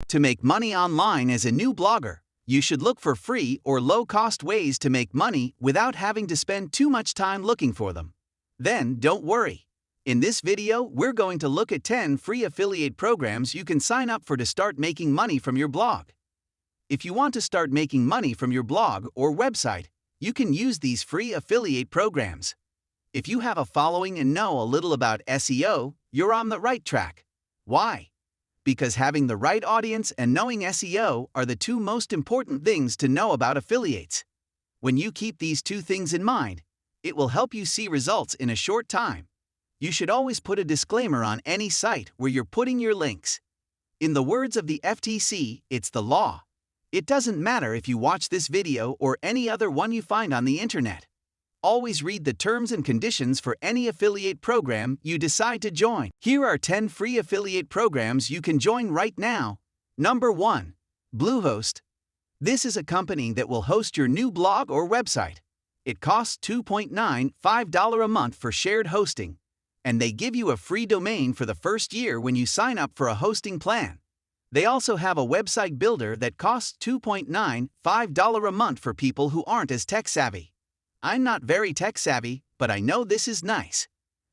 To make money online as a new blogger, you should look for free or low-cost ways to make money without having to spend too much time looking for them. Then, don't worry. In this video, we're going to look at 10 free affiliate programs you can sign up for to start making money from your blog. If you want to start making money from your blog or website, you can use these free affiliate programs. If you have a following and know a little about SEO, you're on the right track. Why? Because having the right audience and knowing SEO are the two most important things to know about affiliates. When you keep these two things in mind, it will help you see results in a short time. You should always put a disclaimer on any site where you're putting your links. In the words of the FTC, it's the law. It doesn't matter if you watch this video or any other one you find on the internet. Always read the terms and conditions for any affiliate program you decide to join. Here are 10 free affiliate programs you can join right now. Number 1. Bluehost. This is a company that will host your new blog or website. It costs $2.95 a month for shared hosting, and they give you a free domain for the first year when you sign up for a hosting plan. They also have a website builder that costs $2.95 a month for people who aren't as tech-savvy. I'm not very tech-savvy, but I know this is nice.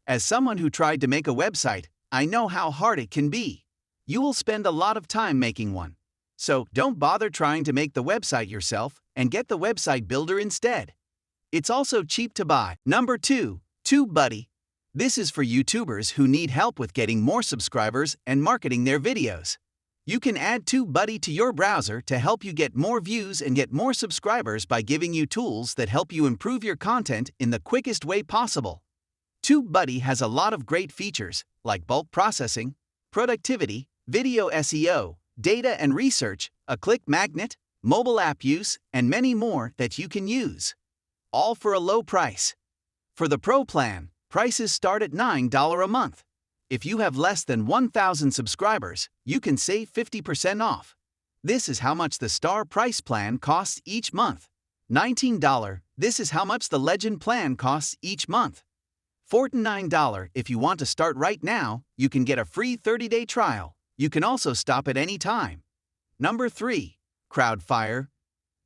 As someone who tried to make a website, I know how hard it can be. You will spend a lot of time making one. So don't bother trying to make the website yourself and get the website builder instead. It's also cheap to buy. Number 2. TubeBuddy. This is for YouTubers who need help with getting more subscribers and marketing their videos. You can add TubeBuddy to your browser to help you get more views and get more subscribers by giving you tools that help you improve your content in the quickest way possible. TubeBuddy has a lot of great features like bulk processing, productivity, video SEO, data and research, a click magnet, mobile app use, and many more that you can use. All for a low price. For the Pro plan, prices start at $9 a month. If you have less than 1,000 subscribers, you can save 50% off. This is how much the Star Price plan costs each month. $19. This is how much the Legend plan costs each month. $49. If you want to start right now, you can get a free 30-day trial. You can also stop at any time. Number 3. Crowdfire.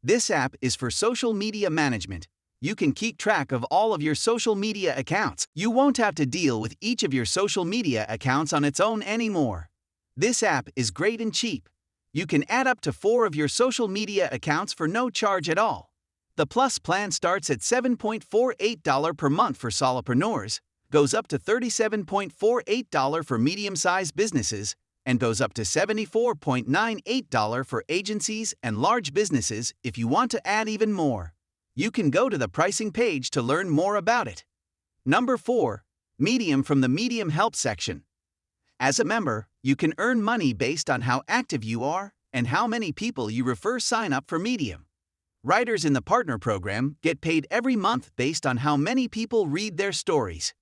This app is for social media management. You can keep track of all of your social media accounts. You won't have to deal with each of your social media accounts on its own anymore. This app is great and cheap. You can add up to 4 of your social media accounts for no charge at all. The Plus plan starts at $7.48 per month for solopreneurs, goes up to $37.48 for medium-sized businesses, and goes up to $74.98 for agencies and large businesses if you want to add even more. You can go to the pricing page to learn more about it. Number 4. Medium from the Medium Help section. As a member, you can earn money based on how active you are and how many people you refer sign up for Medium. Writers in the Partner Program get paid every month based on how many people read their stories.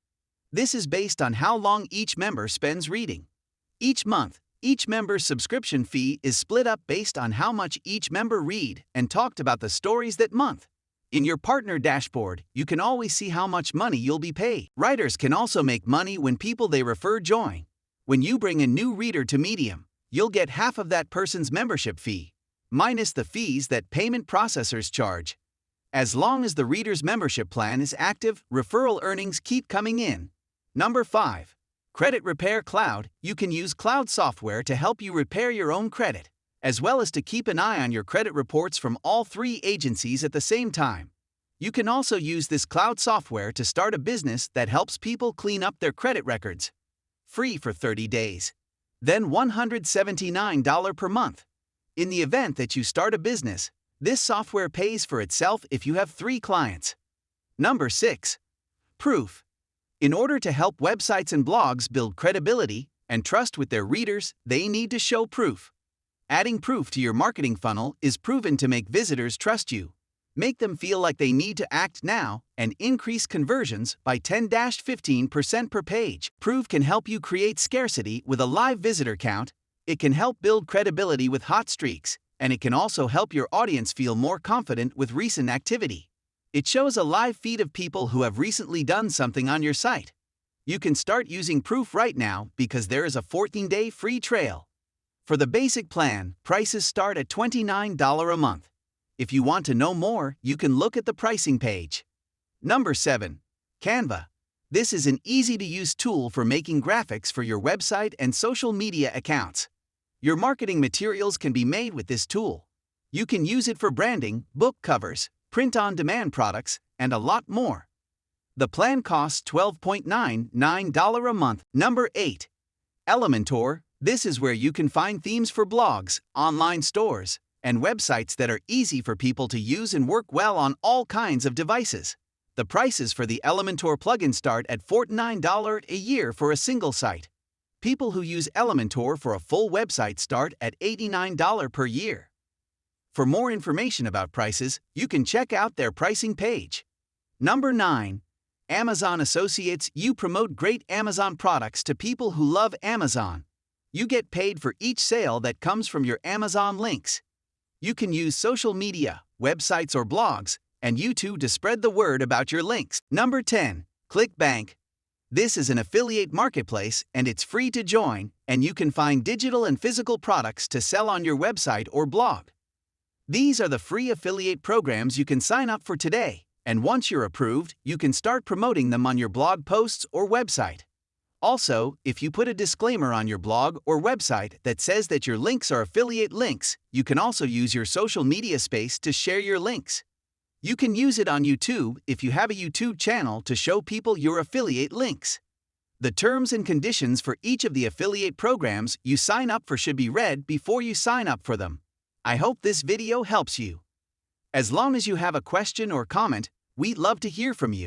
This is based on how long each member spends reading. Each month, each member's subscription fee is split up based on how much each member read and talked about the stories that month. In your partner dashboard, you can always see how much money you'll be paid. Writers can also make money when people they refer join. When you bring a new reader to Medium, you'll get half of that person's membership fee, minus the fees that payment processors charge. As long as the reader's membership plan is active, referral earnings keep coming in. Number 5. Credit Repair Cloud. You can use cloud software to help you repair your own credit, as well as to keep an eye on your credit reports from all 3 agencies at the same time. You can also use this cloud software to start a business that helps people clean up their credit records. Free for 30 days. Then $179 per month. In the event that you start a business, this software pays for itself if you have 3 clients. Number 6. Proof. In order to help websites and blogs build credibility and trust with their readers, they need to show proof. Adding proof to your marketing funnel is proven to make visitors trust you, make them feel like they need to act now, and increase conversions by 10-15% per page. Proof can help you create scarcity with a live visitor count, it can help build credibility with hot streaks, and it can also help your audience feel more confident with recent activity. It shows a live feed of people who have recently done something on your site. You can start using Proof right now because there is a 14-day free trial. For the basic plan, prices start at $29 a month. If you want to know more, you can look at the pricing page. Number 7. Canva. This is an easy-to-use tool for making graphics for your website and social media accounts. Your marketing materials can be made with this tool. You can use it for branding, book covers, print-on-demand products, and a lot more. The plan costs $12.99 a month. Number 8. Elementor. This is where you can find themes for blogs, online stores, and websites that are easy for people to use and work well on all kinds of devices. The prices for the Elementor plugin start at $49 a year for a single site. People who use Elementor for a full website start at $89 per year. For more information about prices, you can check out their pricing page. Number 9. Amazon Associates. You promote great Amazon products to people who love Amazon. You get paid for each sale that comes from your Amazon links. You can use social media, websites or blogs, and YouTube to spread the word about your links. Number 10. Clickbank. This is an affiliate marketplace and it's free to join, and you can find digital and physical products to sell on your website or blog. These are the free affiliate programs you can sign up for today, and once you're approved, you can start promoting them on your blog posts or website. Also, if you put a disclaimer on your blog or website that says that your links are affiliate links, you can also use your social media space to share your links. You can use it on YouTube if you have a YouTube channel to show people your affiliate links. The terms and conditions for each of the affiliate programs you sign up for should be read before you sign up for them. I hope this video helps you. As long as you have a question or comment, we'd love to hear from you.